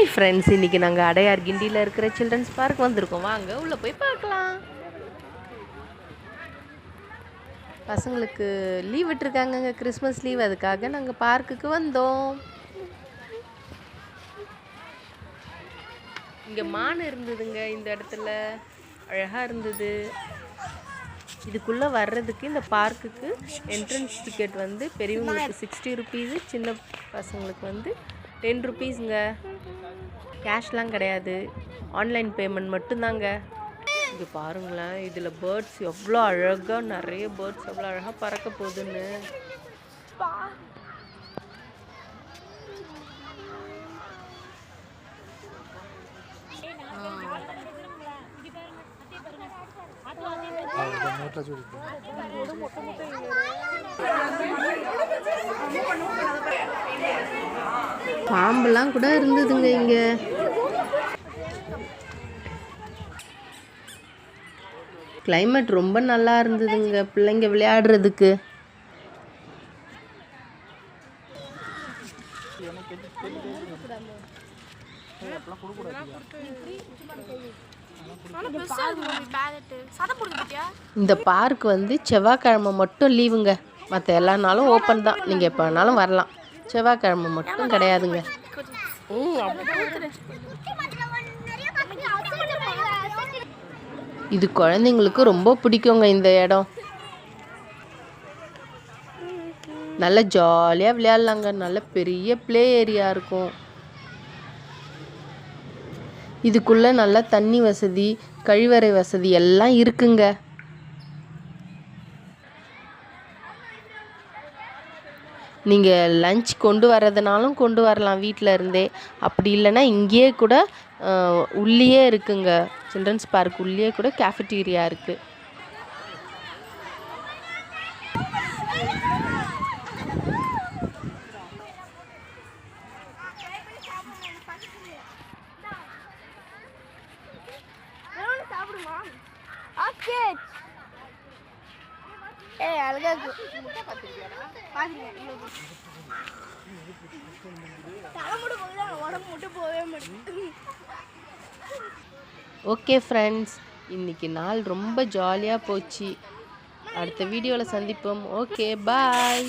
Hi friends, இன்றைக்கி நாங்கள் அடையார் கிண்டியில் இருக்கிற சில்ட்ரன்ஸ் பார்க் வந்திருக்கோம். வாங்க உள்ளே போய் பார்க்கலாம். பசங்களுக்கு லீவ் விட்டுருக்காங்கங்க, கிறிஸ்மஸ் லீவ். அதுக்காக நாங்கள் பார்க்குக்கு வந்தோம். இங்கே மான் இருந்ததுங்க, இந்த இடத்துல அழகாக இருந்தது. இதுக்குள்ளே வர்றதுக்கு இந்த பார்க்குக்கு என்ட்ரன்ஸ் டிக்கெட் வந்து பெரியவங்களுக்கு 60 ருபீஸு, சின்ன பசங்களுக்கு வந்து 10 ருபீஸுங்க. கேஷ்லாம் கிடையாது, ஆன்லைன் பேமெண்ட் மட்டும்தாங்க. இங்கே பாருங்களேன், இதில் பேர்ட்ஸ் எவ்வளோ அழகாக, நிறைய பேர்ட்ஸ் எவ்வளோ அழகாக பறக்க போகுதுன்னு. பாம்பெல்லாம் கூட இருந்ததுங்க இங்க. கிளைமேட் ரொம்ப நல்லா இருந்ததுங்க பிள்ளைங்க விளையாடுறதுக்கு. இந்த பார்க் வந்து செவ்வாய்க்கிழமை மட்டும் லீவுங்க, மற்ற எல்லா நாளும் ஓப்பன் தான். நீங்கள் எப்போ வேணாலும் வரலாம், செவ்வாய்க்கிழமை மட்டும் கிடையாதுங்க. இது குழந்தைங்களுக்கு ரொம்ப பிடிக்குங்க இந்த இடம். நல்ல ஜாலியாக விளையாடலாங்க, நல்ல பெரிய ப்ளே ஏரியா இருக்கும். இதுக்குள்ளே நல்லா தண்ணி வசதி, கழிவறை வசதி எல்லாம் இருக்குங்க. நீங்கள் லஞ்ச் கொண்டு வர்றதுனாலும் கொண்டு வரலாம் வீட்டில் இருந்தே. அப்படி இல்லைன்னா இங்கேயே கூட உள்ளேயே இருக்குங்க, சில்ட்ரன்ஸ் பார்க் உள்ளேயே கூட கேஃபட்டீரியா இருக்குது. ஓகே ஃப்ரெண்ட்ஸ், இன்னைக்கு நாள் ரொம்ப ஜாலியாக போச்சு. அடுத்த வீடியோவில் சந்திப்போம். ஓகே, பாய்.